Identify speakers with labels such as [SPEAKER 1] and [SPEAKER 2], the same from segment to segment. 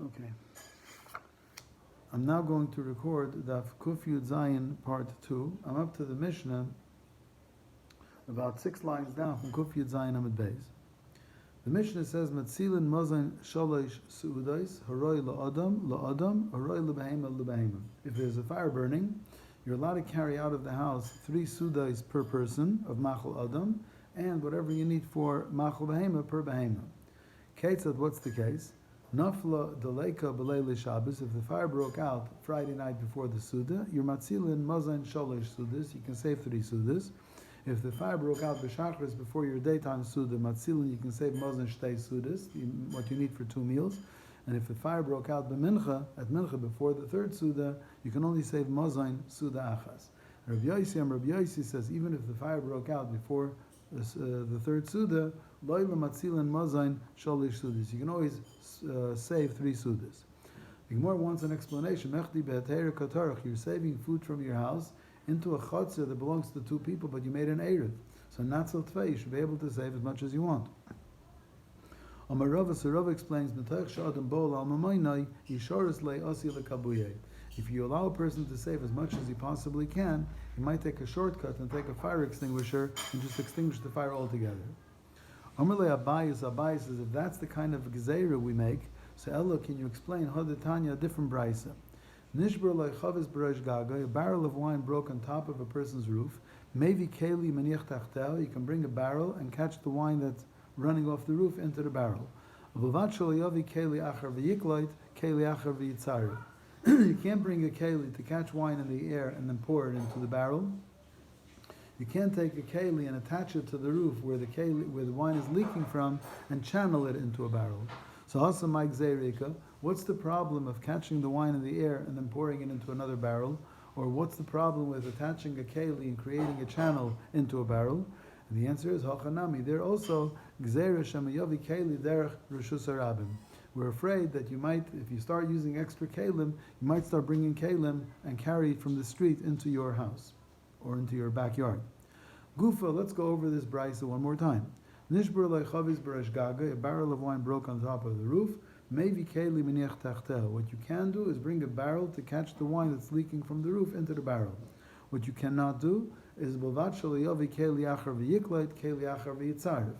[SPEAKER 1] Okay. I'm now going to record Daf Kuf Yud Zayin Part 2. I'm up to the Mishnah, about 6 lines down from Kuf Yud Zayin Amid Beis. The Mishnah says, Matzilin Mozain Shalosh Su'udais, Haroi La'adam, Haroi L'Behema. If there's a fire burning, you're allowed to carry out of the house 3 Sudais per person of Machal Adam, and whatever you need for Machal Behema per Behema. Ketzad, what's the case? Nafla Daleka B'Leili Shabbos. If the fire broke out Friday night before the Suda, you're Matzilin Mozain Shalosh Sudas, you can save 3 Sudas. If the fire broke out b'shachris before your daytime suda, matzilin, you can save mozen shtei sudas, what you need for 2 meals. And if the fire broke out b'mincha, at mincha before the 3rd suda, you can only save mozen suda achas. Rabbi Yossi says, even if the fire broke out before the 3rd suda, loyla matzilin mozen sholish sudas. You can always save 3 sudas. The Gemara wants an explanation. Mechdi be'atera katarach. You're saving food from your house into a chutzner that belongs to 2 people, but you made an eruv. So natzal tvei, you should be able to save as much as you want. Amar Rava, so Rava explains, if you allow a person to save as much as he possibly can, he might take a shortcut and take a fire extinguisher and just extinguish the fire altogether. Amar le Abayis says, if that's the kind of gezeira we make, so Ella, can you explain Hadatanya, a different brisa? Nishbar like chavis b'rosh gaga, a barrel of wine broke on top of a person's roof. Maybe keli maniach tachtel, you can bring a barrel and catch the wine that's running off the roof into the barrel. V'vat shalayavi keli achar v'yikloit, keli achar v'yitzari. You can't bring a keli to catch wine in the air and then pour it into the barrel. You can't take a keli and attach it to the roof where the wine is leaking from and channel it into a barrel. So also Mike Zerika, what's the problem of catching the wine in the air and then pouring it into another barrel? Or what's the problem with attaching a keli and creating a channel into a barrel? And the answer is Hachanami. They're also Gzeira Shemayavi Keli Derech Rishus Harabim. We're afraid that you might, if you start using extra kelim, you might start bringing kelim and carry it from the street into your house or into your backyard. Gufa, let's go over this brisa one more time. Nishbur like chavis b'resh gaga, a barrel of wine broke on top of the roof. Maybe keli miniach tachtel. What you can do is bring a barrel to catch the wine that's leaking from the roof into the barrel. What you cannot do is b'vat shaliyavi keli achar v'yikleit, keli achar v'yitzarif.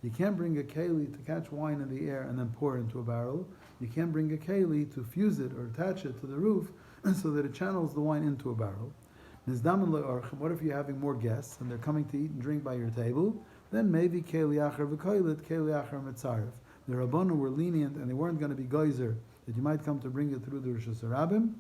[SPEAKER 1] You can't bring a keli to catch wine in the air and then pour it into a barrel. You can't bring a keli to fuse it or attach it to the roof so that it channels the wine into a barrel. What if you're having more guests and they're coming to eat and drink by your table? Then maybe keli achar v'koilet, keli achar mitzarif. The Rabbanu were lenient and they weren't going to be geyser that you might come to bring it through the Rishus Harabim,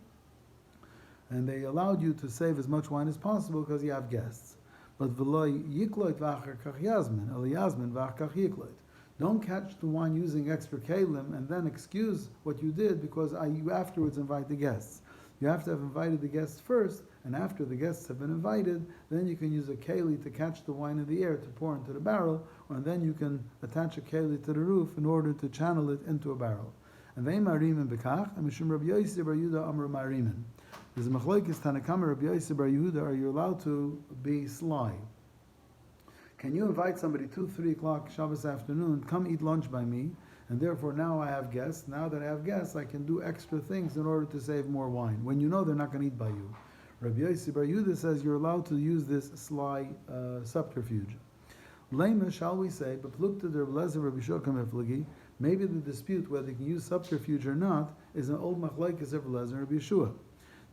[SPEAKER 1] and they allowed you to save as much wine as possible because you have guests. But v'loy yikloit v'achar kach yasmin, el yasmin v'achar kach yikloit. Don't catch the wine using extra kelim and then excuse what you did because you afterwards invite the guests. You have to have invited the guests first, and after the guests have been invited, then you can use a keli to catch the wine in the air to pour into the barrel, and then you can attach a keli to the roof in order to channel it into a barrel. And they marimin bekach, and mishum Rabbi Yossi bar Yehuda amar marimin. There's a machlokes Tanakama Rabbi Yossi bar Yehuda. Are you allowed to be sly? Can you invite somebody 2-3 o'clock Shabbos afternoon, come eat lunch by me? And therefore now I have guests. Now that I have guests, I can do extra things in order to save more wine, when you know they're not going to eat by you. Rabbi Yossi bar Yehuda says you're allowed to use this sly subterfuge. Lema, shall we say, but look to the Rabbi Shokim Eflagi, maybe the dispute whether you can use subterfuge or not is an old machlekes of Rabbi Rabbi Yeshua.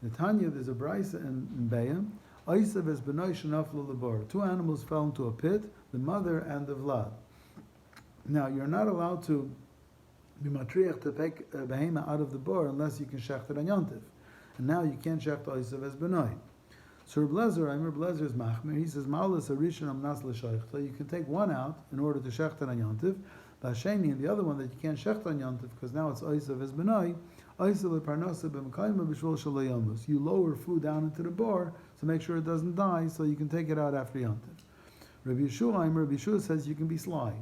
[SPEAKER 1] Netanya, there's a brisa in Be'ah, Oisav es b'noi shenaflu lebor. 2 animals fell into a pit, the mother and the vlad. Now, you're not allowed to be matriach to take a behema out of the bor unless you can shecht it on yontif. And now you can't shecht Oisav es b'noi. So Reb Lezer's machmer, he says, Ma'alas harishon amnas l'shoichta, you can take one out in order to shecht it on yontif, Vasheni, and the other one that you can't shecht on yontif because now it's Oisav es b'noi, Oisav le'parnasa b'mekayma b'shvol shalayamus. You lower food down into the bor to make sure it doesn't die so you can take it out after yontif. Rabbi Yeshua says you can be sly.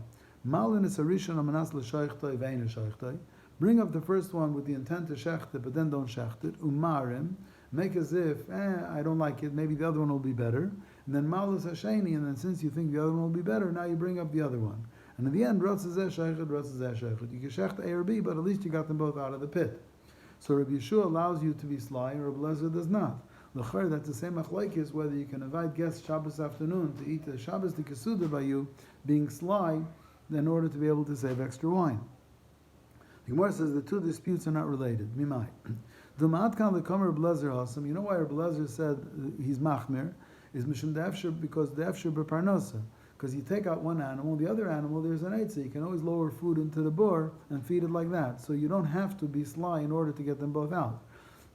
[SPEAKER 1] Malin is harishon amnas l'shoichta ve'ein l'shoichta. Bring up the first one with the intent to shecht it, but then don't shecht it. Umarim, make as if, I don't like it, maybe the other one will be better. And then malus hasheni, and then since you think the other one will be better, now you bring up the other one. And in the end, Rotz Zeh Sheichud, Rotz Zeh Sheichud. You can shecht A or B, but at least you got them both out of the pit. So Rabbi Yeshua allows you to be sly, and Rabbi Lezer does not. L'cher, that's the same machlokes whether you can invite guests Shabbos afternoon to eat the Shabbos the Kesuda by you, being sly, in order to be able to save extra wine. The Gemara says the two disputes are not related. Mimai. The Ma'atkan l'kamer Rabbi Lezer Hasam. You know why Rabbi Lezer said he's machmir? Is mishum de'efshir, because de'efshir b'parnasa. Because you take out one animal, the other animal, there's an eitzah. You can always lower food into the bor and feed it like that. So you don't have to be sly in order to get them both out.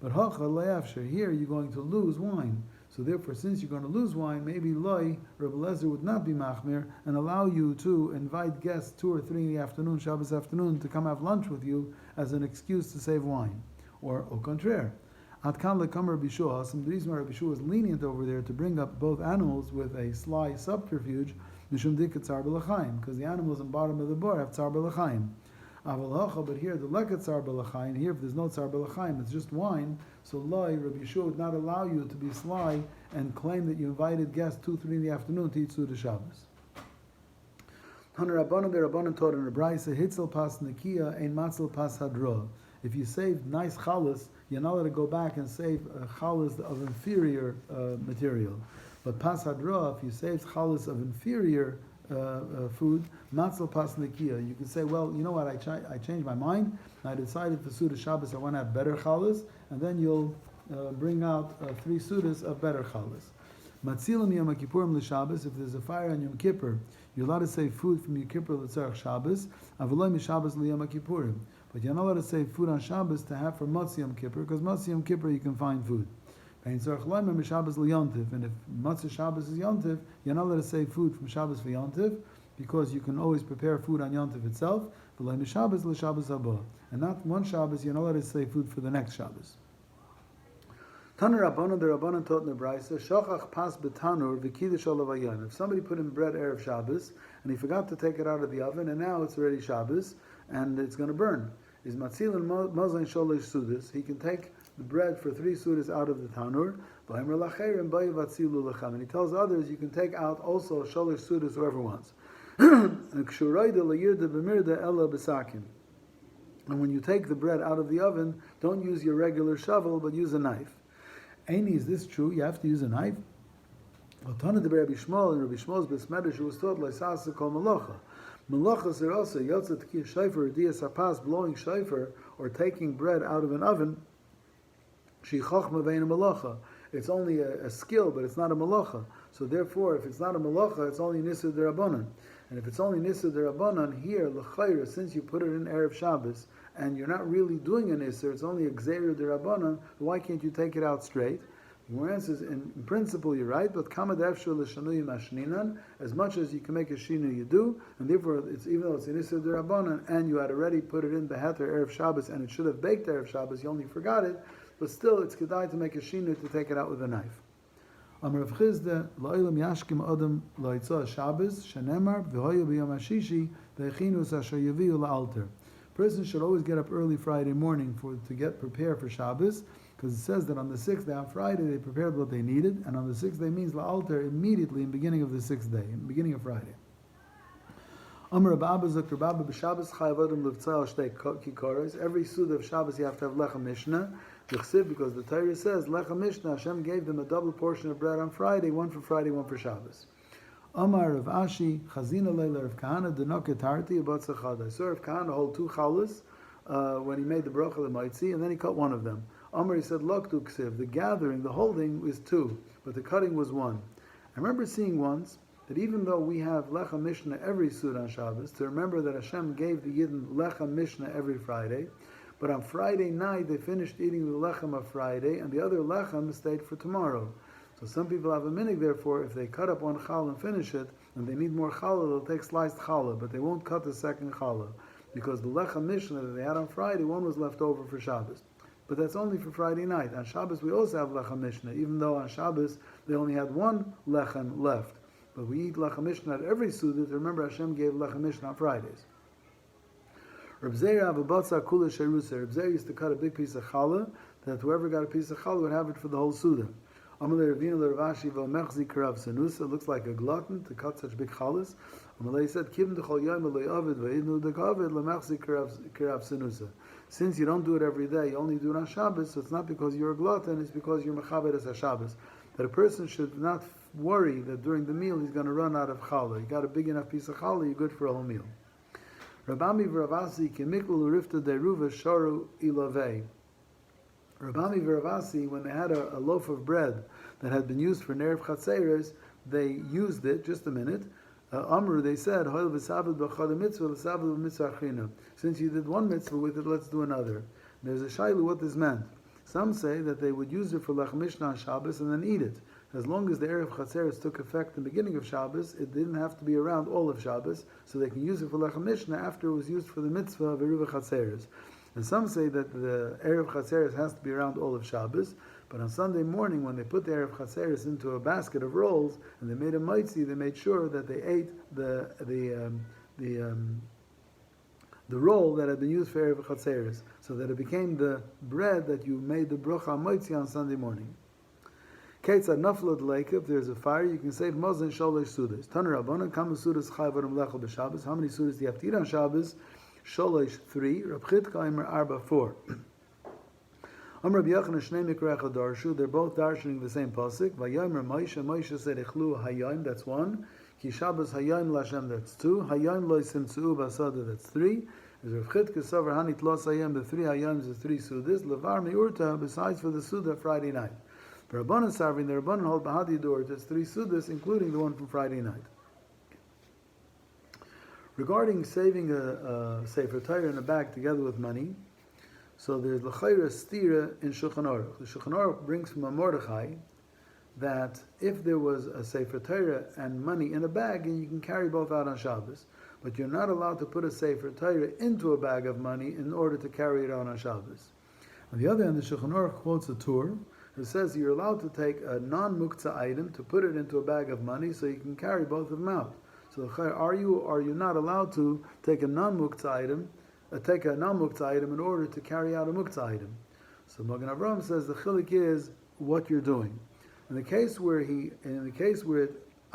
[SPEAKER 1] But hacha le'efshir, here you're going to lose wine. So therefore, since you're going to lose wine, maybe loy, Rabbi Lezer would not be machmir and allow you to invite guests 2 or 3 in the afternoon, Shabbos afternoon, to come have lunch with you as an excuse to save wine. Or au contraire. Atkan lekam Rabbi Yeshua, the reason why Rabbi Yeshua was lenient over there to bring up both animals with a sly subterfuge, mishum dika tzar b'lachaim, because the animals in the bottom of the bar have tzar b'lachaim. But here the leket tzar b'lachaim, here if there's no tzar b'lachaim, it's just wine, so loy, Rabbi Yeshua would not allow you to be sly and claim that you invited guests 2, 3 in the afternoon to eat Suda Shabbos. Rabbanan taught in a brayse, hitzel pas nekia ein matzel pas hadra. If you save nice chalas, you're not allowed to go back and save chalas of inferior material. But pas hadra, if you save chalas of inferior food, matzel pas nekia, you can say, well, you know what, I changed my mind. I decided for Suda Shabbos I want to have better chalas, and then you'll bring out 3 sudas of better chalas. Matzilim Yom Kippurim l'Shabbos. If there's a fire on Yom Kippur, you're allowed to save food from Yom Kippur l'tzarech Shabbos. Avoloi mishabbos l'Yom Kippurim. But you're not allowed to save food on Shabbos to have for Motzi Yom Kippur, because Motzi Yom Kippur you can find food. And if Matzah Shabbos is Yontiv, you're not allowed to save food from Shabbos for Yontiv, because you can always prepare food on Yontiv itself. V'loi mishabbos l'Shabbos haba. And not one Shabbos, you're not allowed to save food for the next Shabbos. Tanur Rabbanan, the Rabbanan taught in the Brayse, Shochach pas betanur v'kiddush olavayan. If somebody put in bread erev Shabbos and he forgot to take it out of the oven, and now it's already Shabbos and it's going to burn, is matzilin mozain sholosh sudas. He can take the bread for 3 sudas out of the tanur. And he tells others, you can take out also sholosh sudas, whoever wants. And when you take the bread out of the oven, don't use your regular shovel, but use a knife. Aini, is this true? You have to use a knife? Tana de Rabbi Shmuel, and Rabbi Shmuel's besmedish was taught le'sasa kol malacha. Malacha serasa yotzat ki shayfer dias hapas, blowing shayfer or taking bread out of an oven. She chochma vein malacha. It's only a skill, but it's not a malacha. So therefore, if it's not a malacha, it's only nisur derabanan. And if it's only nisur derabanan here, l'chayra, since you put it in erev Shabbos, and you're not really doing an isser, it's only a gzeir derabanan, why can't you take it out straight? The Gemara answers, in principle you're right, but kama d'efshar l'shanui mashninan, as much as you can make a shinu you do, and therefore it's, even though it's an isser derabanan, and you had already put it in beheter erev Shabbos, and it should have baked erev Shabbos, you only forgot it, but still it's kedai to make a shinu to take it out with a knife. Amar Rav Chizda, La'ilam yashkim adam la'itzah Shabbos, shenemar, v'hoyu b'yom hashishi, v'echinus asher yaviu la'alter. Person should always get up early Friday morning to get prepared for Shabbos, because it says that on the 6th day, on Friday, they prepared what they needed, and on the 6th day means la'alter immediately in the beginning of the 6th day, in the beginning of Friday. Amar Rabba Zok Rabba b'Shabbos chayav adam l'vtzal shtei kikoros. Every suda of Shabbos you have to have lecha mishnah, because the Torah says lecha mishnah. Hashem gave them a double portion of bread on Friday, one for Friday, one for Shabbos. Amar Rav Ashi Chazina Leila Rav Kahana Denoket Tarti About Sachad. I saw Rav Kahana hold 2 chalas when he made the bracha the Maitzi, and then he cut one of them. Amar, he said Loktu Ksiv. The gathering, the holding is 2, but the cutting was 1. I remember seeing once that even though we have lecha mishnah every suda on Shabbos, to remember that Hashem gave the Yidden lecha mishnah every Friday, but on Friday night they finished eating the lechem of Friday, and the other lechem stayed for tomorrow. So some people have a minig, therefore, if they cut up one challah and finish it, and they need more challah, they'll take sliced challah, but they won't cut the second challah, because the lechem mishnah that they had on Friday, one was left over for Shabbos. But that's only for Friday night. On Shabbos we also have lechem mishnah, even though on Shabbos they only had 1 lechem left. But we eat lechem mishnah at every suda to remember Hashem gave lechem mishnah on Fridays. Reb Zeir avabatza kula sherusa. Reb Zeir used to cut a big piece of challah, that whoever got a piece of challah would have it for the whole suda. It looks like a glutton to cut such big challahs. Amalei said, "Kivim dechol yom eloi avid v'idnu dekavid lemachzik kirav sinusa." Since you don't do it every day, you only do it on Shabbos, so it's not because you're a glutton, it's because you're mechaber as a Shabbos. That a person should not worry that during the meal he's going to run out of challah. You got a big enough piece of challah, you're good for a whole meal. Rabami v'Ravasi kimiklu urifta deruva sharu ilavei. Rabami v'Ravasi, when they had a loaf of bread that had been used for Nerev Chatzeres, they used it, just a minute, Amru, they said, since you did one mitzvah with it, let's do another. There's a shaylu what this meant. Some say that they would use it for Lech Mishnah on Shabbos and then eat it. As long as the Erev Chatzeres took effect in the beginning of Shabbos, it didn't have to be around all of Shabbos, so they can use it for Lech Mishnah after it was used for the mitzvah of Eruv Chatzeres. And some say that the Erev Chatzeres has to be around all of Shabbos, but on Sunday morning, when they put the Erev Chatzeres into a basket of rolls, and they made a maitzi, they made sure that they ate the roll that had been used for Erev Chatzeres, so that it became the bread that you made the bracha maitzi on Sunday morning. Ketzad naflot leika, if there's a fire, you can save Mozen Sholosh Sudas. Taner Rabbanan, Kama Sudas Chayvarim Lechel b'Shabbos. How many Sudas do you have to eat on Shabbos? Sholosh 3, Rab Chitka Imer Arba 4. Amr Rabbi Yochanan Shnei Mikrecha Darshu, they're both darshaning the same pasuk. Vayomer Moshe said Echlu Hayom, that's 1. Ki Shabbos Hayom Lashem, that's 2. Hayom Lo Simtzuu Basada, that's 3. As Rav Chitka Savar Hanit Los Hayom, the 3 Hayoms is 3 Sudas. Levar Meurta, besides for the Suda Friday night. For Rabbanan Savrin, the Rabbanan hold Bahadi Dur, that's 3 Sudas, including the one from Friday night. Regarding saving a Sefer Torah in a bag together with money, so there's l'chayra stira in Shulchan Aruch. The Shulchan Aruch brings from a Mordechai that if there was a Sefer Torah and money in a bag, and you can carry both out on Shabbos, but you're not allowed to put a Sefer Torah into a bag of money in order to carry it out on Shabbos. On the other hand, the Shulchan Aruch quotes a Tur who says you're allowed to take a non-muktzah item to put it into a bag of money so you can carry both of them out. So are you or are you not allowed to take a non-muktzah item in order to carry out a muktzah item? So Magen Avraham says the chilik is what you're doing. In the case where it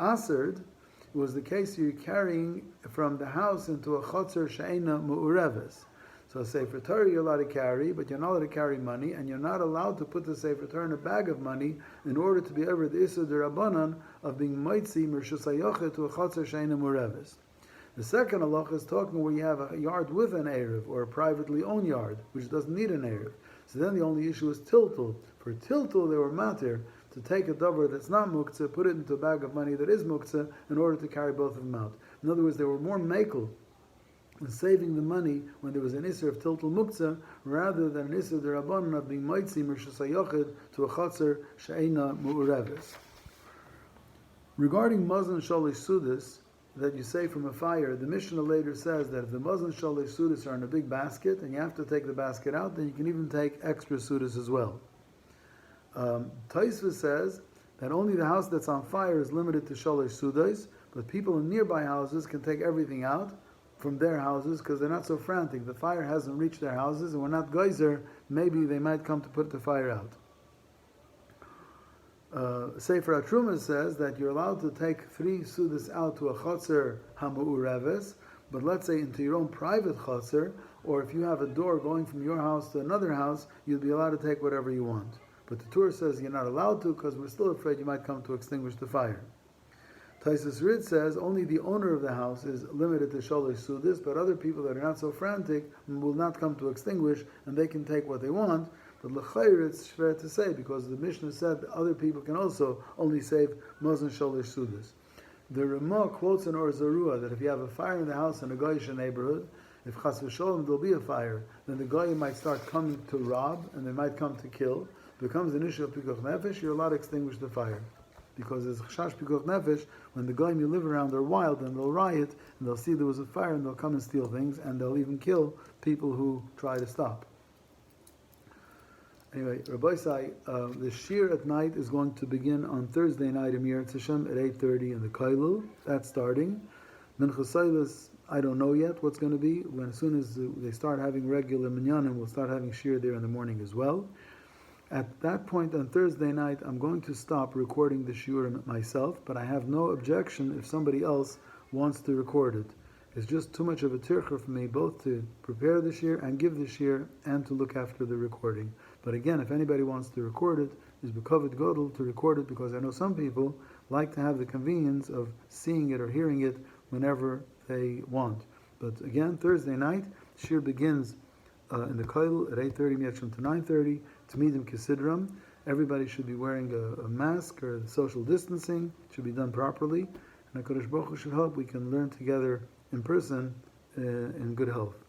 [SPEAKER 1] asered, it was the case you're carrying from the house into a chotzer she'ena mu'ureves. So a Sefer Torah you're allowed to carry, but you're not allowed to carry money, and you're not allowed to put the Sefer Torah in a bag of money in order to be over the Issur D'Rabbanan of being Moitzi Mershus HaYochet to a Chotzer She'ena Mureves. The second halacha is talking where you have a yard with an Erev, or a privately owned yard, which doesn't need an Erev. So then the only issue is tiltul. For tiltul, they were matir to take a davar that's not muktzah, put it into a bag of money that is muktzah, in order to carry both of them out. In other words, they were more mekel in saving the money when there was an Isser of Tiltul Muktzah, rather than an Isser D'Rabbanan of being Moitzi Mershus HaYochid to a Chotzer She'ena Mu'ureves. Regarding Mazon Sholish Sudas, that you say from a fire, the Mishnah later says that if the Mazon Sholish Sudas are in a big basket, and you have to take the basket out, then you can even take extra Sudas as well. Taisva says that only the house that's on fire is limited to Sholish Sudas, but people in nearby houses can take everything out from their houses because they're not so frantic. The fire hasn't reached their houses and we're not geyser, maybe they might come to put the fire out. Sefer HaTruma says that you're allowed to take 3 sudas out to a chotzer hamu'ureves, but let's say into your own private chotzer, or if you have a door going from your house to another house, you'll be allowed to take whatever you want. But the Torah says you're not allowed to because we're still afraid you might come to extinguish the fire. Taisus Rid says only the owner of the house is limited to Sholosh Sudas, but other people that are not so frantic will not come to extinguish, and they can take what they want. But l'chayr, it's fair to say, because the Mishnah said that other people can also only save Mazon Sholosh Sudas. The Ramah quotes in Or Zarua that if you have a fire in the house in a Goyish neighborhood, if Chas v'Sholom there'll be a fire, then the Goyim might start coming to rob, and they might come to kill. If it becomes an issue of Pikuach Nefesh, you're allowed to extinguish the fire. Because there's Chash Pikuach Nefesh, when the Goyim you live around are wild, and they'll riot, and they'll see there was a fire, and they'll come and steal things, and they'll even kill people who try to stop. Anyway, Rabbi Sai, the shir at night is going to begin on Thursday night in Yirtzeh Hashem at 8:30 in the Kailul. That's starting. Minchas Seilas, I don't know yet what's going to be. When as soon as they start having regular minyanim, we'll start having shir there in the morning as well. At that point on Thursday night, I'm going to stop recording the shiur myself, but I have no objection if somebody else wants to record it. It's just too much of a tircha for me both to prepare the shir and give the shir and to look after the recording. But again, if anybody wants to record it, it's b'kavod gadol to record it, because I know some people like to have the convenience of seeing it or hearing it whenever they want. But again, Thursday night, shir begins in the koil at 8:30 Miachim to 9:30. Tamidim Kisidram. Everybody should be wearing a mask, or the social distancing should be done properly. And HaKadosh Baruch Hu should hope we can learn together in person in good health.